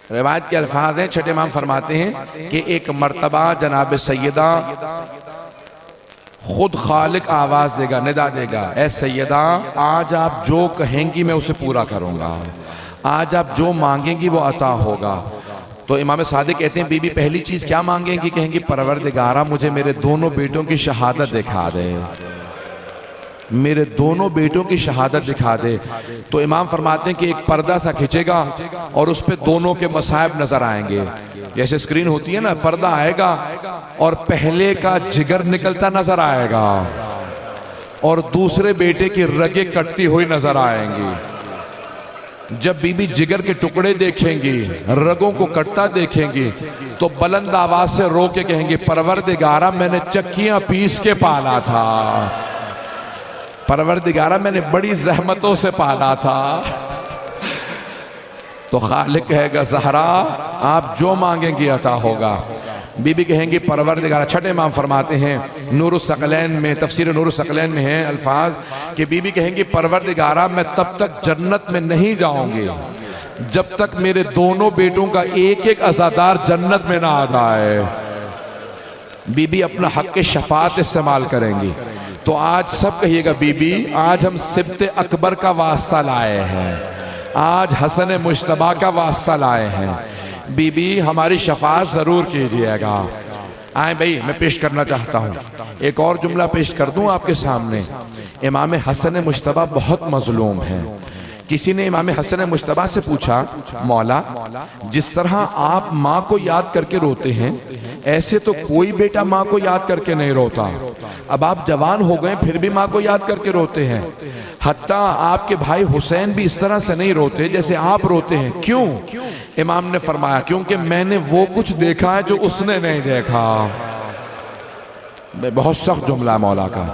روایت کے الفاظ ہیں، چھٹے امام فرماتے ہیں کہ ایک مرتبہ جناب سیدہ خود خالق آواز دے گا، ندا دے گا، اے سیدہ آج آپ جو کہیں گی میں اسے پورا کروں گا، آج آپ جو مانگیں گی وہ عطا ہوگا۔ تو امام صادق کہتے ہیں بی بی پہلی چیز کیا مانگیں گی؟ کہیں گی پروردگارہ مجھے میرے دونوں بیٹوں کی شہادت دکھا دے، میرے دونوں بیٹوں کی شہادت دکھا دے۔ تو امام فرماتے ہیں کہ ایک پردہ سا کھچے گا اور اس پہ دونوں کے مصائب نظر آئیں گے، جیسے سکرین ہوتی ہے نا، پردہ آئے گا اور پہلے کا جگر نکلتا نظر آئے گا اور دوسرے بیٹے کی رگیں کٹتی ہوئی نظر آئیں گی۔ جب بی بی جگر کے ٹکڑے دیکھیں گی، رگوں کو کٹتا دیکھیں گی تو بلند آواز سے رو کے کہیں گی پروردگارہ میں نے چکیاں پیس کے پالا تھا، پروردگارہ میں نے بڑی زحمتوں سے پالا تھا۔ تو خالق کہے گا زہرا آپ جو مانگیں گی عطا ہوگا۔ بی بی کہیں گی پروردگارہ، چھٹے امام فرماتے ہیں نور الثقلین میں، تفسیر نور الثقلین میں ہیں الفاظ کہ بی بی کہیں گی پروردگارہ میں تب تک جنت میں نہیں جاؤں گی جب تک میرے دونوں بیٹوں کا ایک ایک عزادار جنت میں نہ آ جائے۔ بی بی اپنا حق شفاعت استعمال کریں گی۔ تو آج سب کہیے گا بی بی آج ہم سبت اکبر کا واسطہ لائے ہیں، آج حسن مجتبیٰ کا واسطہ لائے ہیں، بی بی ہماری شفاعت ضرور کیجئے گا۔ آئیں بھئی میں پیش کرنا چاہتا ہوں، ایک اور جملہ پیش کر دوں آپ کے سامنے۔ امام حسن مجتبیٰ بہت مظلوم ہیں۔ کسی نے امام حسن مجتبیٰ سے پوچھا مولا جس طرح آپ ماں کو یاد کر کے روتے ہیں ایسے تو کوئی بیٹا ماں کو یاد کر کے نہیں روتا، اب آپ جوان ہو گئے پھر بھی ماں کو یاد کر کے روتے ہیں، حتیٰ آپ کے بھائی حسین بھی اس طرح سے نہیں روتے جیسے آپ روتے ہیں، کیوں؟ امام نے فرمایا کیونکہ میں نے وہ کچھ دیکھا ہے جو اس نے نہیں دیکھا۔ بہت سخت جملہ مولا کا،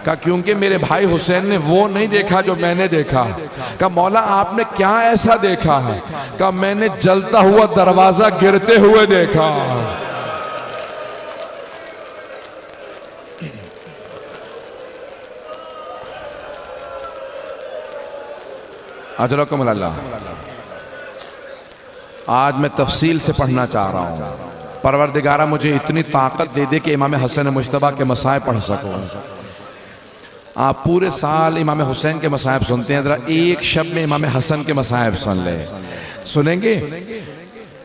کہا کیونکہ میرے بھائی حسین نے وہ نہیں دیکھا جو میں نے دیکھا۔ کہا مولا آپ نے کیا ایسا دیکھا ہے؟ کہا میں نے جلتا ہوا دروازہ گرتے ہوئے دیکھا۔ اجرکم اللہ۔ آج میں تفصیل سے پڑھنا چاہ رہا ہوں، پروردگارہ مجھے اتنی طاقت دے دے کہ امام حسن مجتبیٰ کے مصائب پڑھ سکوں۔ آپ پورے سال امام حسین کے مصائب سنتے ہیں، ذرا ایک شب میں امام حسن کے مصائب سن لیں۔ سنیں گے؟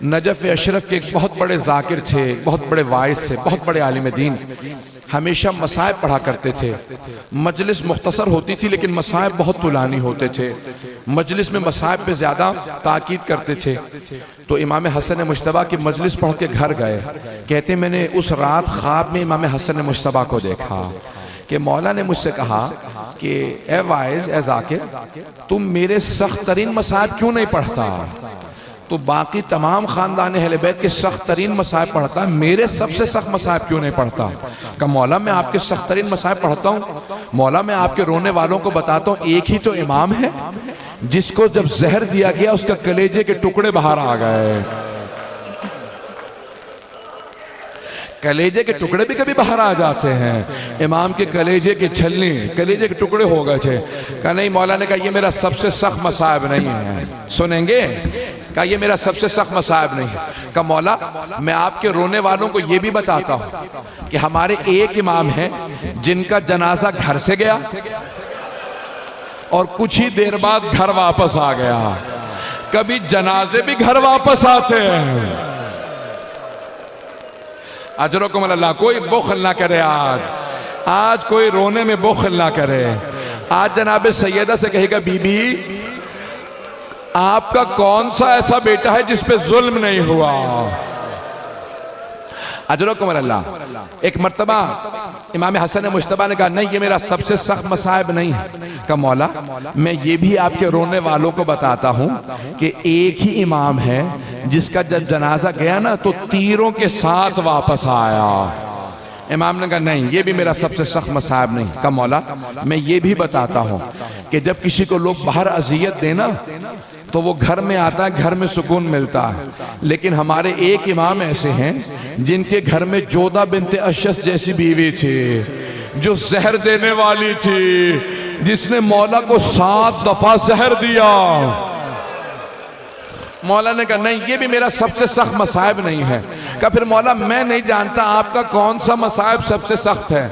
نجف اشرف کے ایک بہت بڑے ذاکر تھے، بہت بڑے واعظ تھے، بہت بڑے عالم دین، ہمیشہ مصائب پڑھا کرتے تھے۔ مجلس مختصر ہوتی تھی لیکن مصائب بہت طولانی ہوتے تھے، مجلس میں مصائب پہ زیادہ تاکید کرتے تھے۔ تو امام حسن مجتبیٰ کی مجلس پڑھ کے گھر گئے، کہتے میں نے اس رات خواب میں امام حسن مجتبیٰ کو دیکھا کہ مولا نے مجھ سے کہا کہ اے واعظ، اے ذاکر، تم میرے سخت ترین مصائب کیوں نہیں پڑھتا؟ تو باقی تمام خاندان اہل بیت کے سخت ترین مصائب پڑھتا ہے، میرے سب سے سخت مصائب کیوں نہیں پڑھتا؟ کہا مولا میں آپ کے سخت ترین مصائب پڑھتا ہوں، مولا میں آپ کے رونے والوں کو بتاتا ہوں ایک ہی تو امام ہے جس کو جب زہر دیا گیا اس کا کلیجے کے ٹکڑے باہر آ گئے۔ کلیجے کے ٹکڑے بھی کبھی باہر آ جاتے ہیں، امام کے کلیجے کے چھلنی، کلیجے کے ٹکڑے ہو گئے تھے۔ کہا نہیں، مولا نے کہا یہ میرا سب سے سخت مصائب نہیں ہے، سنیں گے؟ کہا یہ میرا سب سے سخت مصائب نہیں ہے۔ کہا مولا میں آپ کے رونے والوں کو یہ بھی بتاتا ہوں کہ ہمارے ایک امام ہیں جن کا جنازہ گھر سے گیا اور کچھ ہی دیر بعد گھر واپس آ گیا، کبھی جنازے بھی گھر واپس آتے ہیں۔ اجرکم اللہ۔ کوئی بخل نہ کرے، آج کوئی رونے میں بخل نہ کرے۔ آج جناب سیدہ سے کہے گا بی بی آپ کا کون سا ایسا بیٹا ہے جس پہ ظلم نہیں ہوا؟ اجرکم اللہ۔ ایک مرتبہ امام حسن مجتبیٰ نے کہا نہیں یہ میرا سب سے سخت مصائب نہیں ہے۔ کہا مولا میں یہ بھی آپ کے رونے والوں کو بتاتا ہوں کہ ایک ہی امام ہے جس کا جب جنازہ گیا نا تو تیروں کے ساتھ واپس آیا۔ امام نے کہا نہیں یہ بھی میرا سب سے سخت مصائب نہیں۔ کہا مولا میں یہ بھی بتاتا ہوں کہ جب کسی کو لوگ باہر اذیت دینا تو وہ گھر میں آتا ہے، گھر میں سکون ملتا ہے، لیکن ہمارے ایک امام ایسے ہیں جن کے گھر میں جودہ بنت اشس جیسی بیوی تھی جو زہر دینے والی تھی، جس نے مولا کو 7 دفعہ زہر دیا۔ مولا نے کہا نہیں، یہ بھی میرا سب سے سخت مصائب نہیں ہے۔ کہا پھر مولا میں نہیں جانتا آپ کا کون سا مصائب سب سے سخت ہے۔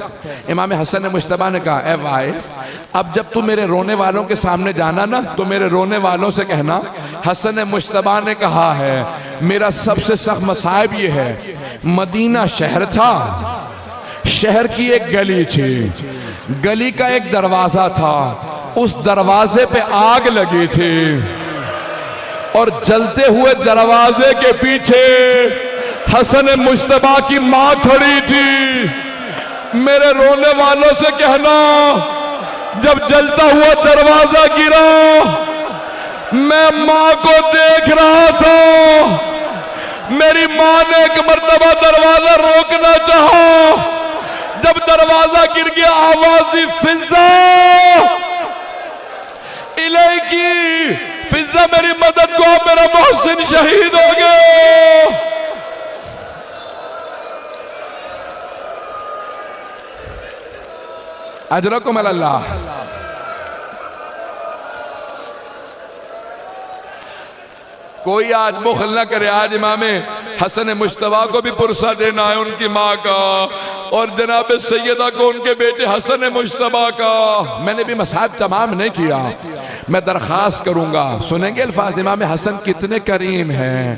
امام حسن مجتبیٰ نے کہا اے وائس، اب جب تو میرے رونے والوں کے سامنے جانا نا تو میرے رونے والوں سے کہنا حسن مجتبیٰ نے کہا ہے میرا سب سے سخت مصائب یہ ہے، مدینہ شہر تھا، شہر کی ایک گلی تھی، گلی کا ایک دروازہ تھا، اس دروازے پہ آگ لگی تھی اور جلتے ہوئے دروازے کے پیچھے حسن مجتبیٰ کی ماں کھڑی تھی۔ میرے رونے والوں سے کہنا جب جلتا ہوا دروازہ گرا میں ماں کو دیکھ رہا تھا، میری ماں نے ایک مرتبہ دروازہ روکنا چاہا، جب دروازہ گر گیا آواز دی فضا الیکی، فضا میری مدد کو، میرا محسن شہید ہو گیا۔ اجرکم اللہ۔ کوئی آج بخل نہ کرے، آج امام حسن مجتبیٰ کو بھی پرسہ دینا ہے ان کی ماں کا، اور جناب سیدہ کو ان کے بیٹے حسن مجتبیٰ کا۔ میں نے بھی مصائب تمام نہیں کیا، میں درخواست کروں گا، سنیں گے الفاظ امام حسن کتنے کریم ہیں۔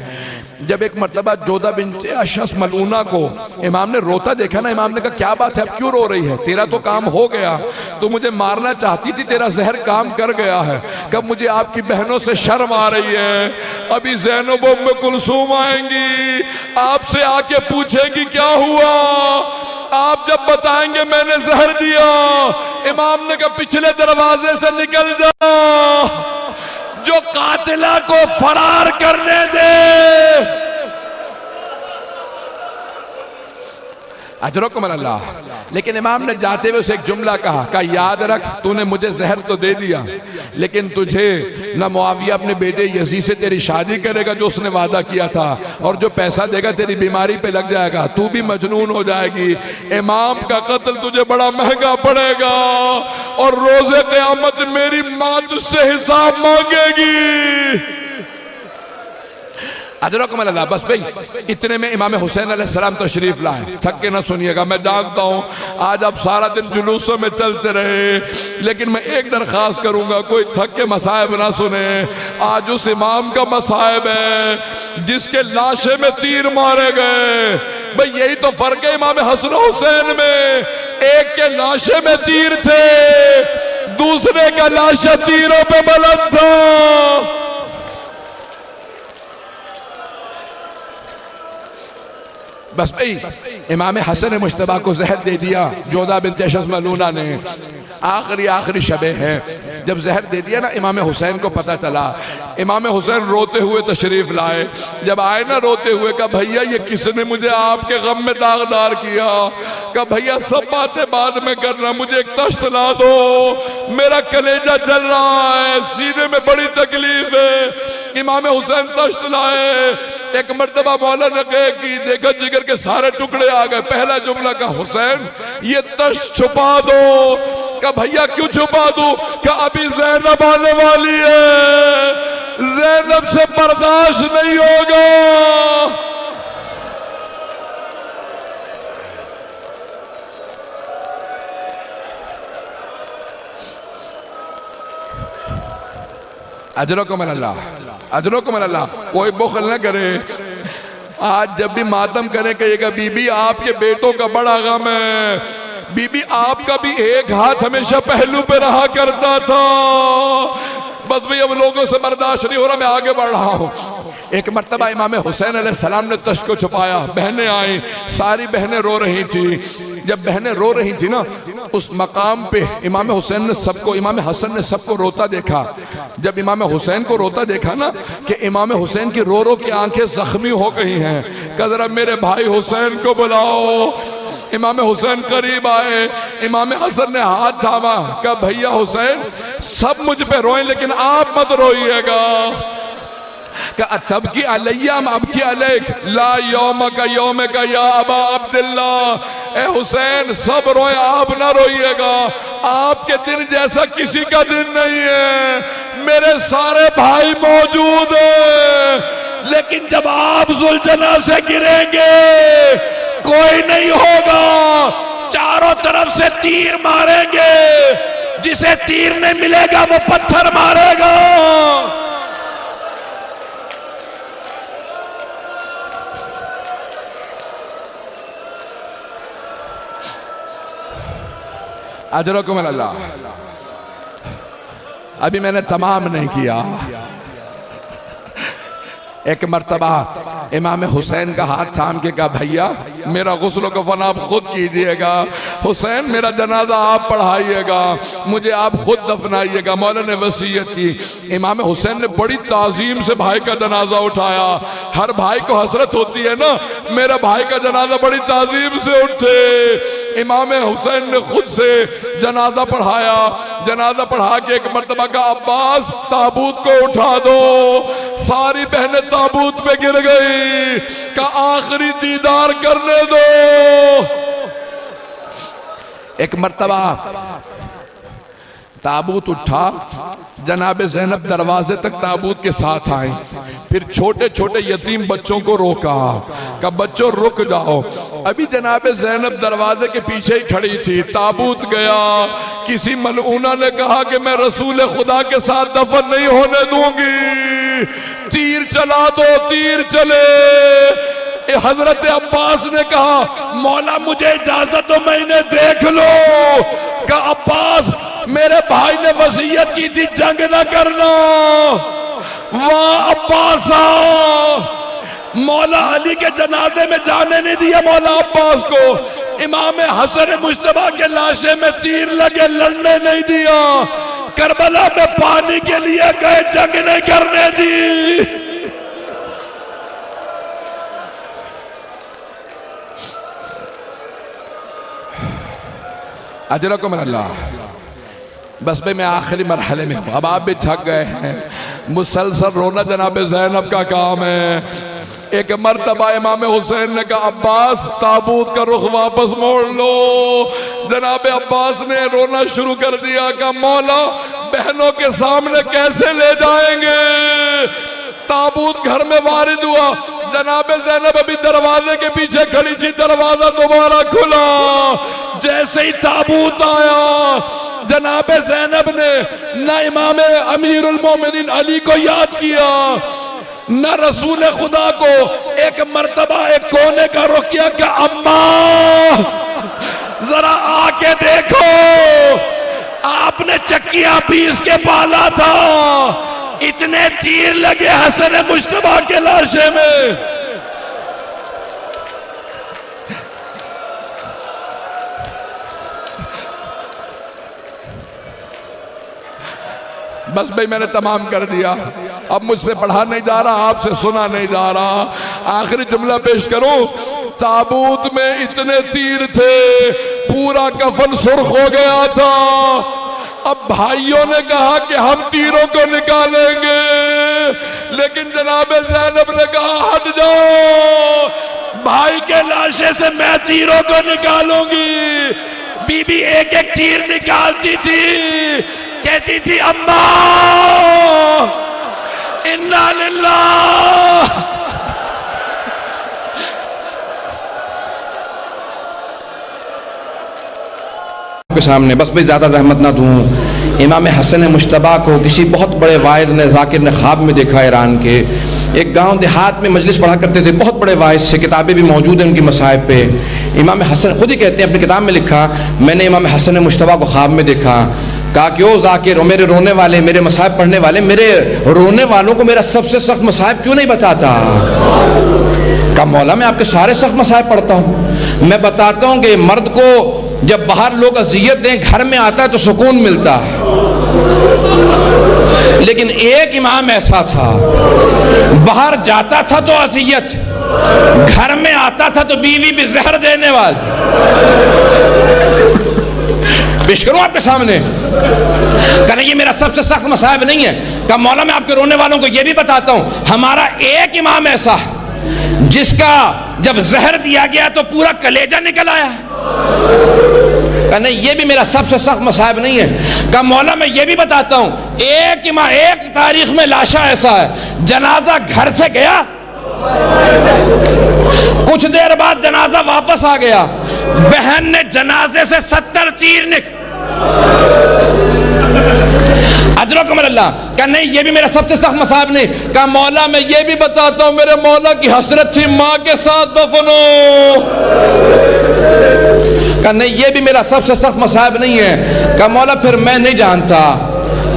جب ایک مرتبہ جودہ بنت اشعث ملعونہ کو امام نے روتا دیکھا نا، امام نے کہا کیا بات ہے، اب کیوں رو رہی ہے؟ تیرا تو کام ہو گیا، تو مجھے مارنا چاہتی تھی، تیرا زہر کام کر گیا ہے۔ کب مجھے آپ کی بہنوں سے شرم آ رہی ہے، ابھی زینب ام کلثوم آئیں گی، آپ سے آ کے پوچھیں گی کیا ہوا، آپ جب بتائیں گے میں نے زہر دیا۔ امام نے کہا پچھلے دروازے سے نکل جا، جو قاتلہ کو فرار کرنے دے۔ اجرکم اللہ۔ لیکن امام نے جاتے ہوئے اسے ایک جملہ کہا یاد رکھ تو نے مجھے زہر تو دے دیا، لیکن تجھے نہ معاویہ اپنے بیٹے یزید سے تیری شادی کرے گا جو اس نے وعدہ کیا تھا، اور جو پیسہ دے گا تیری بیماری پہ لگ جائے گا، تو بھی مجنون ہو جائے گی، امام کا قتل تجھے بڑا مہنگا پڑے گا، اور روز قیامت میری ماں تجھ سے حساب مانگے گی۔ اجرکم اللہ۔ بس بھئی اتنے میں امام حسین علیہ السلام تشریف لائے، تھک کے نہ سنیے گا، میں جانتا ہوں آج آپ سارا دن جلوسوں میں چلتے رہے، لیکن میں ایک درخواست کروں گا کوئی تھک کے مصائب نہ سنے۔ آج اس امام کا مصائب ہے جس کے لاشے میں تیر مارے گئے، بھئی یہی تو فرق ہے امام حسن حسین میں، ایک کے لاشے میں تیر تھے، دوسرے کا لاشہ تیروں پہ بلند تھا۔ بس بھئی امام حسن مجتبیٰ کو زہر دے دیا جودہ بنت اشعث ملعونہ نے، آخری شبیں ہیں، جب زہر دے دیا نا امام حسین کو پتہ چلا، امام حسین روتے ہوئے تشریف لائے، جب آئے نا روتے ہوئے کہا بھئیہ یہ کس نے مجھے آپ کے غم میں داغدار کیا، کہا بھئیہ سب باتیں بعد میں کرنا، مجھے ایک تشت لا دو، میرا کلیجہ جل رہا ہے، سینے میں بڑی تکلیف ہے۔ امام حسین تشت لائے، ایک مرتبہ مولا نے کہے کہ دیکھا جگر کے سارے ٹکڑے آ گئے، پہلا جملہ کہا حسین یہ تشت چھپا دو، کہا بھئیہ کیوں چھپا دوں، کہا ابھی زینب آنے والی ہے، زینب سے برداشت نہیں ہوگا۔ اجرکم اللہ، اجرکم اللہ۔ کوئی بخل نہ کرے، آج جب بھی ماتم کرے کہیے گا بی بی آپ کے بیٹوں کا بڑا غم ہے، بی بی آپ کا بھی ایک ہاتھ ہمیشہ پہلو پہ رہا کرتا تھا، بس بھی اب لوگوں سے برداشت نہیں ہو رہا، میں آگے بڑھ رہا ہوں۔ ایک مرتبہ امام حسین علیہ السلام نے تشت کو چھپایا، بہنیں آئیں، ساری بہنیں رو رہی تھی، جب بہنیں رو رہی تھی نا اس مقام پہ امام حسین نے امام حسن نے سب کو روتا دیکھا، جب امام حسین کو روتا دیکھا نا کہ امام حسین کی رو رو کی آنکھیں زخمی ہو گئی ہیں، کہ ذرا میرے بھائی حسین کو بلاؤ۔ امام حسین قریب آئے، امام حسن نے ہاتھ تھاما، کہا بھئیہ حسین سب مجھ پہ روئیں لیکن آپ مت روئیے گا، کہ اتبکی علیہم ابکی علیک لا یومک یومک یا ابا عبداللہ، اے حسین سب روئیں آپ نہ روئیے گا، آپ کے دن جیسا کسی کا دن نہیں ہے، میرے سارے بھائی موجود ہیں، لیکن جب آپ ذوالجناح سے گریں گے کوئی نہیں ہوگا، چاروں طرف سے تیر ماریں گے، جسے تیر نہیں ملے گا وہ پتھر مارے گا۔ اجرکم اللہ۔ ابھی میں نے تمام نہیں کیا۔ ایک مرتبہ امام حسین کا ہاتھ تھام کے کہا بھیا میرا غسل و کفن آپ خود کیجئے گا، حسین میرا جنازہ آپ پڑھائیے گا، مجھے آپ خود دفنائیے گا۔ مولا نے وصیت کی۔ امام حسین نے بڑی تعظیم سے بھائی کا جنازہ اٹھایا۔ ہر بھائی کو حسرت ہوتی ہے نا، میرا بھائی کا جنازہ بڑی تعظیم سے اٹھے۔ امام حسین نے خود سے جنازہ پڑھایا۔ جنازہ پڑھا کے ایک مرتبہ کا عباس تابوت کو اٹھا دو، ساری بہنیں تابوت پہ گر گئی، کہ آخری دیدار کرنے دو۔ ایک مرتبہ تابوت اٹھا، جناب زینب دروازے تک تابوت کے ساتھ آئیں، پھر چھوٹے چھوٹے یتیم بچوں کو روکا کہ بچوں رک جاؤ۔ ابھی جناب زینب دروازے کے پیچھے ہی کھڑی تھی، تابوت گیا، کسی ملعونہ نے کہا کہ میں رسول خدا کے ساتھ دفن نہیں ہونے دوں گی، تیر چلا دو، تیر چلے۔ حضرت عباس نے کہا مولا مجھے اجازت دو میں انہیں دیکھ لو، کہ عباس میرے بھائی نے وصیت کی تھی جنگ نہ کرنا۔ واہ عباسا، مولا علی کے جنازے میں جانے نہیں دیا مولا عباس کو، امام حسن مجتبیٰ کے لاشے میں تیر لگے لڑنے نہیں دیا، کربلا میں پانی کے لیے گئے جنگ نہیں کرنے دی۔ اجرکم اللہ۔ بس بھئی میں آخری مرحلے میں ہوں، اب آپ بھی تھک گئے ہیں، مسلسل رونا جناب زینب کا کام ہے۔ ایک مرتبہ امام حسین نے کہا عباس تابوت کا رخ واپس موڑ لو۔ جناب عباس نے رونا شروع کر دیا کہ مولا بہنوں کے سامنے کیسے لے جائیں گے۔ تابوت گھر میں وارد ہوا، جناب زینب ابھی دروازے کے پیچھے کھڑی تھی، دروازہ دوبارہ کھلا، جیسے ہی تابوت آیا جناب زینب نے نہ امام امیر المومنین علی کو یاد کیا نہ رسول خدا کو، ایک مرتبہ ایک کونے کا رخ کیا کہ اماں ذرا آ کے دیکھو، آپ نے چکیاں پیس کے پالا تھا، اتنے تیر لگے حسن مجتبیٰ کے لاشے میں۔ بس بھئی میں نے تمام کر دیا، اب مجھ سے پڑھا نہیں جا رہا، آپ سے سنا نہیں جا رہا۔ آخری جملہ پیش کروں، تابوت میں اتنے تیر تھے، پورا کفن سرخ ہو گیا تھا۔ اب بھائیوں نے کہا کہ ہم تیروں کو نکالیں گے، لیکن جناب زینب نے کہا ہٹ جاؤ، بھائی کے لاشے سے میں تیروں کو نکالوں گی۔ بی بی ایک ایک تیر نکالتی تھی، کہتی تھی اماں انا للہ۔ کے سامنے بس بھی زیادہ زحمت نہ دوں، امام حسن مجتبیٰ کو کسی بہت بڑے واعظ نے ذاکر نے خواب میں دیکھا، ایران کے ایک گاؤں دیہات میں مجلس پڑھا کرتے تھے، بہت بڑے واعظ سے، کتابیں بھی موجود ہیں ان کی مصاحف پہ۔ امام حسن خود ہی کہتے ہیں اپنی کتاب میں لکھا، میں نے امام حسن مجتبیٰ کو خواب میں دیکھا، کہا کہ او ذاکر، او میرے رونے والے، میرے مصاحف پڑھنے والے، میرے رونے والوں کو میرا سب سے سخت مصاحف کیوں نہیں بتاتا؟ کہا مولا میں آپ کے سارے سخت مصاحف پڑھتا ہوں، میں بتاتا ہوں کہ مرد کو جب باہر لوگ اذیت دیں گھر میں آتا ہے تو سکون ملتا ہے، لیکن ایک امام ایسا تھا باہر جاتا تھا تو اذیت، گھر میں آتا تھا تو بیوی بھی زہر دینے والی۔ پیش کروں آپ کے سامنے، کہنے یہ میرا سب سے سخت مصائب نہیں ہے، کہ مولا میں آپ کے رونے والوں کو یہ بھی بتاتا ہوں، ہمارا ایک امام ایسا جس کا جب زہر دیا گیا تو پورا کلیجہ نکل آیا، کہا نہیں یہ بھی میرا سب سے سخت مصائب نہیں ہے. کہا مولا میں یہ بھی بتاتا ہوں, ایک تاریخ میں لاشا ایسا ہے جنازہ گھر سے گیا, کچھ دیر بعد جنازہ واپس آ گیا, بہن نے جنازے سے 70 تیر ادرکم اللہ. کہا نہیں یہ بھی میرا سب سے سخت مصائب نہیں. کہا مولا میں یہ بھی بتاتا ہوں میرے مولا کی حسرت تھی ماں کے ساتھ دفن ہو. کہا نہیں یہ بھی میرا سب سے سخت مصائب نہیں ہے. کہا مولا پھر میں نہیں جانتا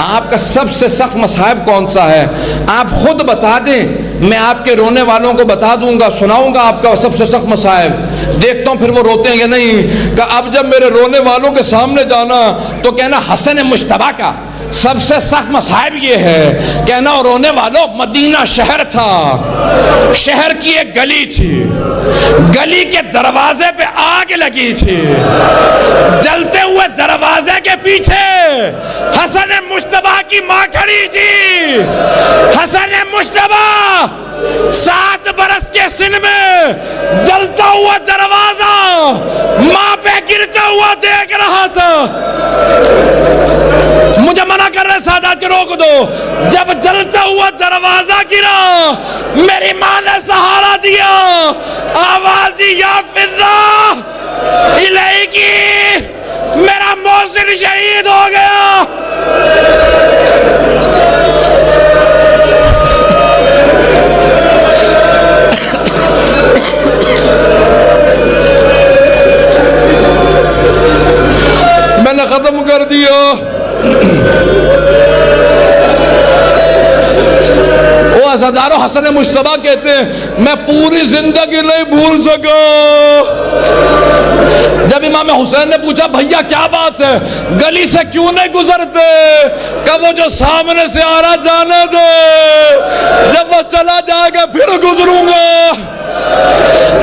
آپ کا سب سے سخت مصائب کون سا ہے, آپ خود بتا دیں, میں آپ کے رونے والوں کو بتا دوں گا, سناؤں گا آپ کا سب سے سخت مصائب, دیکھتا ہوں پھر وہ روتے ہیں یا نہیں. کہ اب جب میرے رونے والوں کے سامنے جانا تو کہنا حسن مجتبیٰ کا سب سے سخت مصائب یہ ہے, کہنا اور رونے والوں مدینہ شہر تھا, شہر کی ایک گلی تھی, گلی کے دروازے پہ آگ لگی تھی, جلتے ہوئے دروازے کے پیچھے حسن مجتبیٰ کی ماں کھڑی تھی. حسن مجتبیٰ 7 برس کے سن میں جلتا ہوا دروازہ ماں پہ گرتا ہوا دیکھ رہا تھا. مجھے منع کر رہے سادات کے روک دو. جب جلتا ہوا دروازہ گرا میری ماں نے سہارا دیا, آواز دی یا فضا الیکی, میرا محسن شہید ہو گیا. میں نے ختم کر دیا. وہ عزادارو حسن مجتبیٰ کہتے ہیں میں پوری زندگی نہیں بھول سکا. جب امام حسین نے پوچھا بھیا کیا بات ہے, گلی سے کیوں نہیں گزرتے, کہ وہ جو سامنے سے آ رہا جانے دے, جب وہ چلا جائے گا پھر گزروں گا.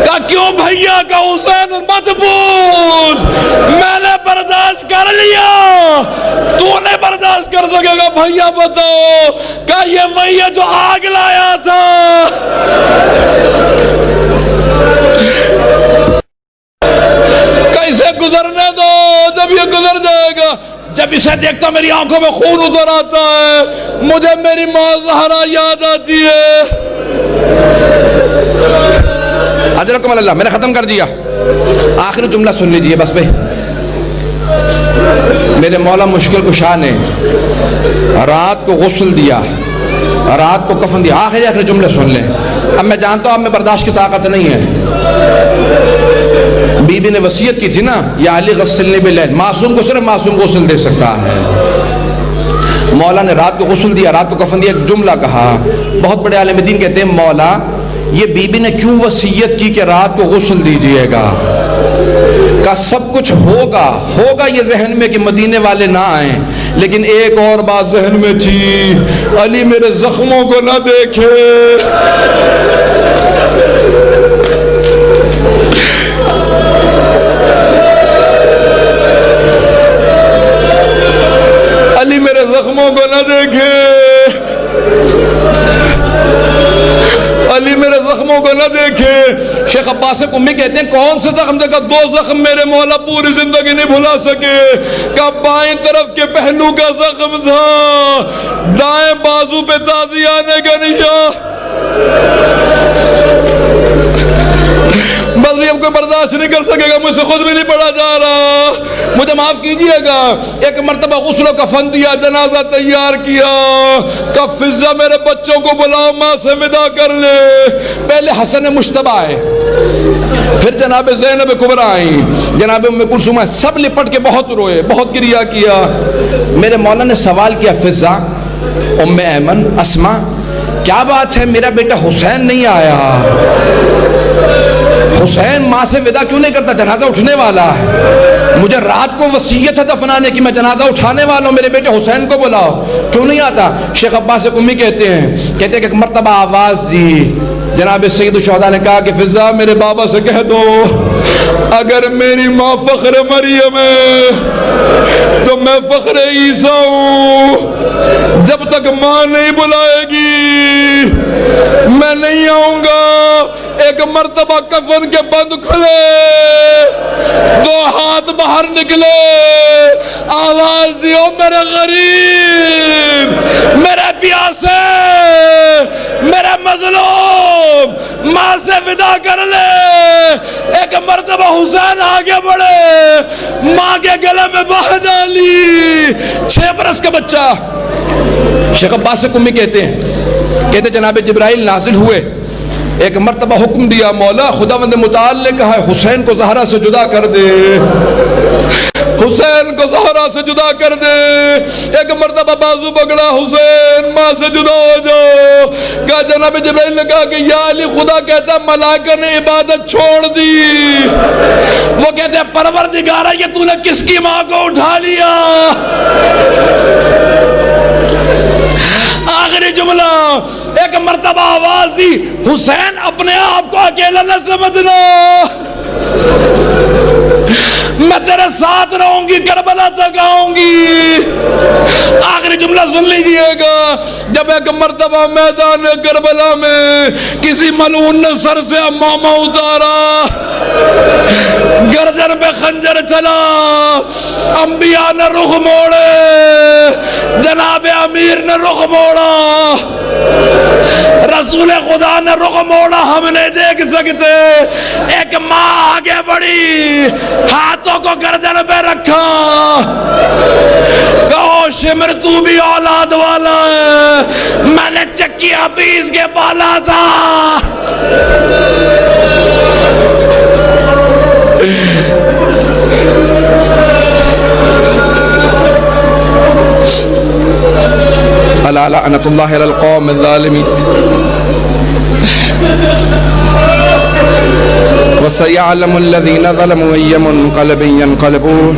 کہا کیوں بھیا, کا حسین مت پوچھ, میں نے برداشت کر لیا, تو نے برداشت کر سکے گا بھیا بتاؤ. کہا یہ وہی ہے جو آگ لایا تھا. کیسے گزرنے دو, جب یہ گزر جائے گا. جب اسے دیکھتا میری آنکھوں میں خون اتر آتا ہے, مجھے میری ماں زہرا یاد آتی ہے. اجرکم اللہ. میں نے ختم کر دیا. آخری جملہ سن لیجئے بس بھائی. میرے مولا مشکل کشا نے رات کو غسل دیا, رات کو کفن دیا. آخری جملے سن لیں. اب میں جانتا ہوں اب میں برداشت کی طاقت نہیں ہے. بی بی نے وصیت کی تھی نا, یا علی غسلنی باللیل, معصوم کو صرف معصوم غسل دے سکتا ہے. مولا نے رات کو غسل دیا, رات کو کفن دیا. ایک جملہ کہا, بہت بڑے عالم دین کہتے ہیں مولا یہ بی بی نے کیوں وصیت کی کہ رات کو غسل دیجئے گا. کا سب کچھ ہوگا یہ ذہن میں کہ مدینے والے نہ آئیں, لیکن ایک اور بات ذہن میں تھی, علی میرے زخموں کو نہ دیکھے. علی میرے زخموں کو نہ دیکھے, علی میرے زخموں کو نہ دیکھے. شیخ عباس قمی کہتے ہیں کون سے زخم دیکھا, 2 زخم میرے مولا پوری زندگی نہیں بھلا سکے. کہ بائیں طرف کے پہلو کا زخم تھا, دائیں بازو پہ تازیانے کا نشان. بس بھی ہم کوئی برداشت نہیں کر سکے گا, مجھ سے خود بھی نہیں پڑھا جا رہا, مجھے معاف کیجئے گا. ایک مرتبہ غسل و کفن دیا, جنازہ تیار کیا, کہ فضا میرے بچوں کو بلاؤ ماں سے ودا کر لے. پہلے حسن مجتبیٰ آئے, پھر جناب زینب کبریٰ آئیں, جناب ام کلثوم آئیں, سب لپٹ کے بہت روئے, بہت گریہ کیا. میرے مولا نے سوال کیا, فضا, ام ایمن, اسما, کیا بات ہے میرا بیٹا حسین نہیں آیا, حسین ماں سے ودا کیوں نہیں کرتا, جنازہ اٹھنے والا ہے, مجھے رات کو وصیت ہے دفنانے کی, میں جنازہ اٹھانے والا ہوں, میرے بیٹے حسین کو بلاؤ, کیوں نہیں آتا. شیخ عباس قمی کہتے ہیں کہ ایک مرتبہ آواز دی, جناب سید الشہداء نے کہا کہ فضا میرے بابا سے کہہ دو اگر میری ماں فخر مریم ہے تو میں فخر عیسیٰ ہوں, جب تک ماں نہیں بلائے گی میں نہیں آؤں گا. ایک مرتبہ کفن کے بند کھلے، دو ہاتھ باہر نکلے، آواز دیو میرے غریب، میرے پیاسے، میرے مظلوم، ماں سے ودا کر لے۔ ایک مرتبہ حسین آگے بڑھے، ماں کے گلے میں باہ ڈالی، 6 برس کا بچہ۔ شیخ عباس قمی کہتے ہیں جناب جبرائیل نازل ہوئے، ایک مرتبہ حکم دیا، مولا خداوند متعال نے کہا ہے حسین کو زہرا سے جدا کر دے، حسین کو زہرا سے جدا کر دے۔ ایک مرتبہ بازو پکڑا، حسین ماں سے جدا ہو جاؤ۔ کہا جناب جبرائیل نے کہا کہ یا علی خدا کہتا ملائکہ نے عبادت چھوڑ دی۔ وہ کہتے ہیں پروردگارہ یہ تو نے کس کی ماں کو اٹھا لیا؟ آخری جملہ، ایک مرتبہ آواز دی، حسین اپنے آپ کو اکیلا نہ سمجھنا، میں تیرے ساتھ رہوں گی، کربلا تک آؤں گی۔ آخری جملہ سن لیجئے گا، جب ایک مرتبہ میدان کربلا میں کسی ملعون نے سر سے امامہ اتارا، گردن پہ خنجر چلا، انبیاء نے رخ موڑے، جناب امیر نے رخ موڑا، رسول خدا نے رخ موڑا، ہم نہیں دیکھ سکتے۔ ایک ماں آگے بڑھی، ہاتھوں کو گردن پہ رکھا، کہو شمر تو بھی اولاد والا ہے، میں نے چکیاں پیس کے پالا تھا۔ الا لعنت اللہ علی القوم الظالمین وسيعلم الذين ظلموا أي منقلب ينقلبون۔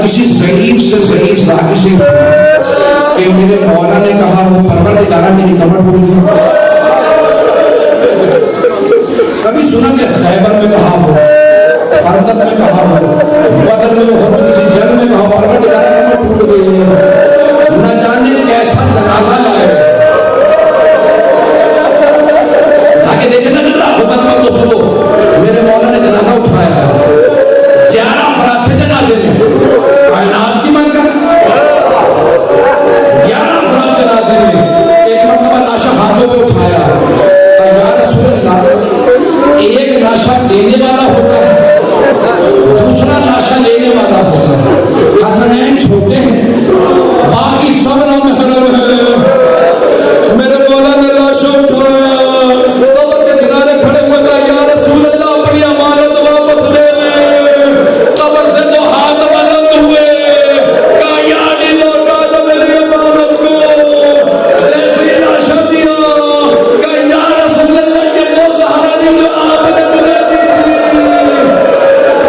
کسی ضعیف سے ضعیف ذاتی سے کہ میرے مولا نے کہا وہ پروردگارہ میری کمر ٹوٹ گئی؟ کبھی سنا کہ خیبر میں کہا ہو، خندق میں کہا ہو، بدر میں ہو، کسی جنگ میں کہا پروردگارہ کمر ٹوٹ گئی؟ نہ جانے کیسا جنازہ لائے تاکہ دیکھیں نا حکمت تو سنو، میرے مولا نے جنازہ اٹھایا، 11 افراد تھے جنازے میں، کائنات کی من کر 11 افراد جنازے میں، ایک مرتبہ لاشا ہاتھوں پہ اٹھایا، کہا یا رسول اللہ، ایک لاشا دینے والا ہوتا ہے، دوسرا لاشا لینے والا ہوتا ہے، حسنین چھوٹے ہیں، باقی سب نامحرم ہیں۔ میرے مولا نے لاشا اٹھایا، قبر کے کنارے کھڑے ہوئے، کہا یا رسول اللہ اپنی امانت واپس لے لے۔ قبر سے دو ہاتھ بلند ہوئے، کہا یا علی لوٹا دو میری امانت کو، ایسی لاشا دیا، کہا یا رسول اللہ یہ وہ زہرا نہیں جو آپ نے مجھے دی تھی،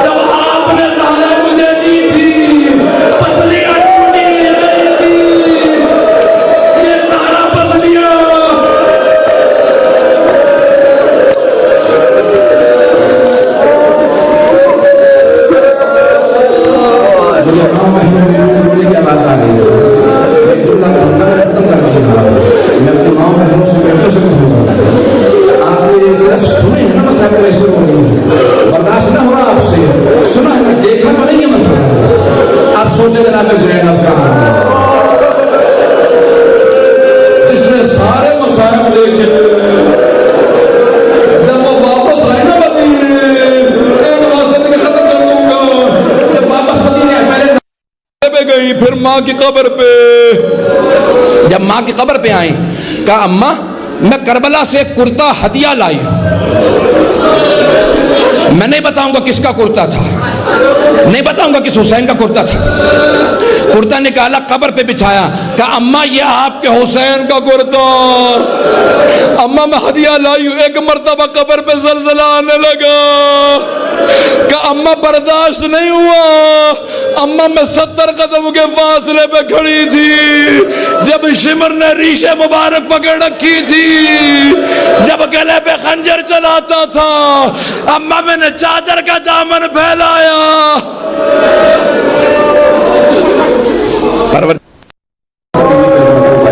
جب آپ نے زہرا مجھے دی تھی پسلیاں ٹوٹی گئی تھی، یہ زہرا پسلیاں۔ مجھے نو مہینوں کی آواز آ رہی ہے، ایک جملہ ختم کر دیا، میں اپنے 9 بہنوں سے بیٹوں سے کہوں گا، آپ نے صرف سنے ہیں نا مسائل کیسے ہو رہی ہے، برداشت نہ ہو رہا آپ سے، سنا ہے، دیکھا تو نہیں ہے مسئلہ۔ آپ سوچے جناب زینب کا جس نے سارے مسائل دیکھے، جب وہ واپس آئے نا مدینے، ایک واسطے کے ختم کر دوں گا، جب واپس مدینے آئے پہلے پہ گئی، پھر ماں کی قبر پہ، جب ماں کی قبر پہ آئیں، کہا اماں میں کربلا سے ایک کرتا ہدیہ لائی ہوں، میں نہیں بتاؤں گا کس کا کرتا تھا، نہیں بتاؤں گا کس حسین کا کرتا تھا. کرتا نکالا قبر پہ بچھایا، کہا اماں یہ آپ کے حسین کا کرتا. اماں میں ہدیہ لائی ہوں. ایک مرتبہ قبر پہ زلزلہ آنے لگا، کہا اماں برداشت نہیں ہوا. اماں میں 70 قدم کے فاصلے پہ کھڑی تھی جب شمر نے ریشے مبارک پکڑ رکھی تھی، جب گلے پہ خنجر چلاتا تھا. اماں میں نے چادر کا دامن پھیلایا.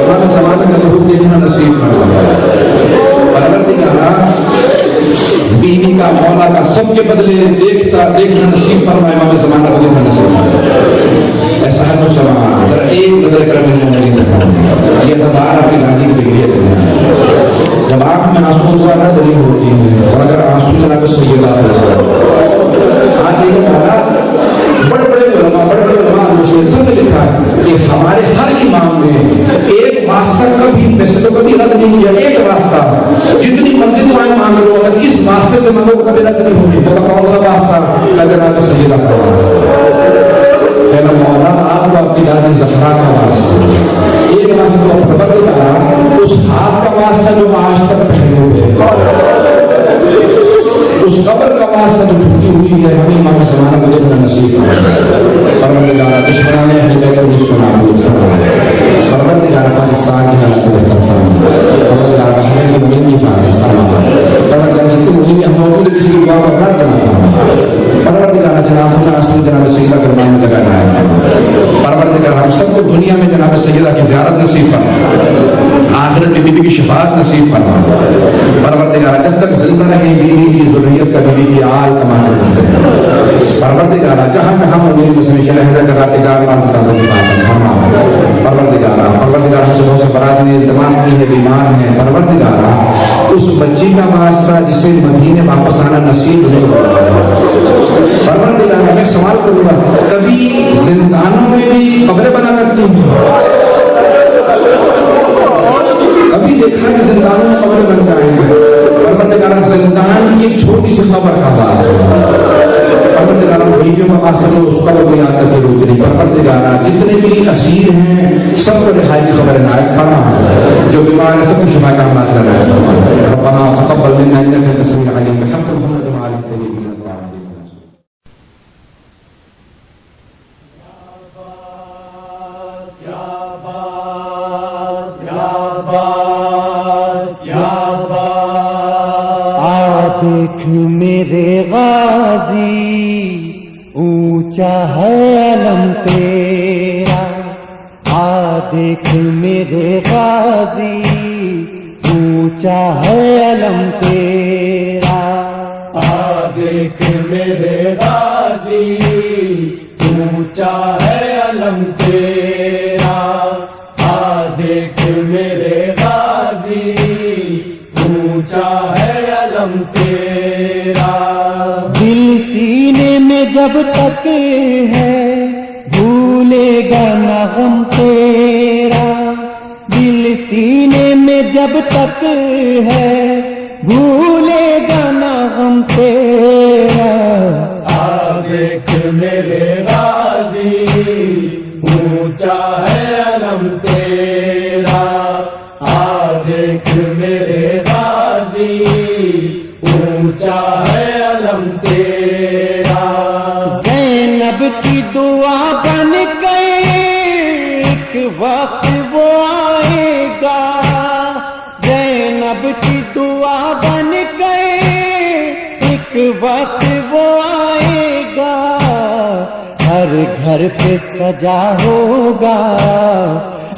امام زمانہ کا ظہور دیکھنا نصیب بیوی کا مولا کا سب کے بدلے دیکھنا نصیب فرمائے. امام زمانہ کو دیکھنا نصیب فرمائے. ایسا ہے تو سلام ذرا ایک نظر کرم نہیں رکھا. یہ سردار اپنی گاندھی کی ڈگری ہے. جب آنکھ میں آنسو دوبارہ دلی ہوتی ہے اور اگر آنسو جناب سیدہ آج دیکھیں مولا بڑے بڑے علماء سب نے لکھا ہے کہ ہمارے ہر امام نے ایک واسطہ کبھی پیسے تو کبھی رد نہیں کیا. ایک واسطہ جتنی مرضی دعائیں مانگ لو، اگر اس واسطے سے مانگو تو کبھی رد نہیں ہوگی. وہ کون سا واسطہ؟ اگر آپ سجدہ کہنا مولا آپ کو اپنی دادی زہرا کا واسطہ، ایک واسطہ تو خبر دیا اس ہاتھ کا واسطہ جو آج تک پہنے ہوئے، اس قبر کا واسطہ جو ٹوٹی ہوئی ہے. ہمیں امام زمانہ کو دیکھنا نصیب پروردگارہ دشمنان نے ہمیں کہہ کر سنا بود فرمائے. پروردگارہ پاکستان کی حالت بہتر فرمائے. پروردگارہ بحرین کی ملین کی حفاظت فرمائے. پروردگارہ جتنے ملین ہم موجود ہے کسی کی دعا کو رد کرنا فرمائے. پروردگارہ جناب ہمیں آسمان جناب سیدہ کرمان میں لگا رہا ہے. پروردگارہ ہم سب کو دنیا میں جناب سیدہ کی زیارت نصیب فرمائے، آخرت میں بیوی کی شفاعت نصیب فرمائے. پروردگارہ جب تک زندہ رہیں بیوی کی ذریت کا بیوی کی آل کمانے کرتے ہیں. پروردگارہ جہاں میں ہم اور میری مسلم شہدہ جگہ کے جان مان مطابق حفاظت فرما. پروردگارہ ہم سے بہت سے فراد نے التماس کی ہے، بیمار ہیں. پروردگارہ اس بچی کا واسطہ جسے مدینے واپس آنا نصیب نہیں ہوا. پروردگارہ میں سوال کروں گا، کبھی زندانوں میں بھی قبریں بنا کرتی ہیں؟ کبھی دیکھا کہ زندانوں میں قبریں بن جائیں ہیں؟ پروردگارہ زندان کی ایک چھوٹی سی قبر کا واسطہ، پروردگارہ بیویوں کا واسطہ اس قبر کو یاد کر کے روتے نہیں. پروردگارہ جتنے بھی اسیر ہیں سب کو رہائی کی خبر عنایت فرما. جو بیمار ہیں سب کو شفا کا عمل عنایت فرما. ربنا تقبل منا انك انت السميع العليم بحق محمد وعلى اله الطيبين الطاهرين. دیکھ میرے غازی اونچا ہے علم تیرا. دیکھ میرے غازی اونچا ہے علم تیرا. دیکھ میرے غازی اونچا ہے علم تیرا. دیکھ میرے غازی اونچا ہے علم تیرا. دل سینے میں جب تک ہے بھولے گا نہ غم تیرا. دل سینے میں جب تک ہے بھولے گا نہ غم تیرا. دیکھ میرے غازی اونچا ہے علم تیرا. دیکھ میرے غازی اونچا ہے علم تیرا. زینب کی دعا بن گئے ایک وقت وہ آئے گا. زینب کی دعا بن گئے ایک وقت وہ آئے گا. ہر گھر پہ سجا ہوگا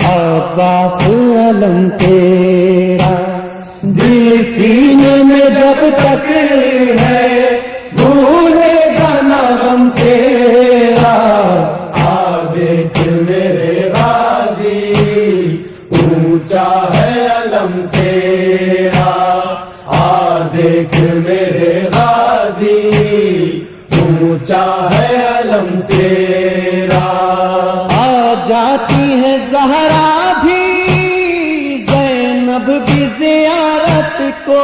عباس علم تیرا. دل سینے میں جب تک ہے بھولے گا نہ غم تیرا. دیکھ میرے غازی اونچا ہے علم تیرا. دیکھ میرے غازی اونچا ہے علم تیرا. جاتی ہے زہرا بھی زینب بھی زیارت کو.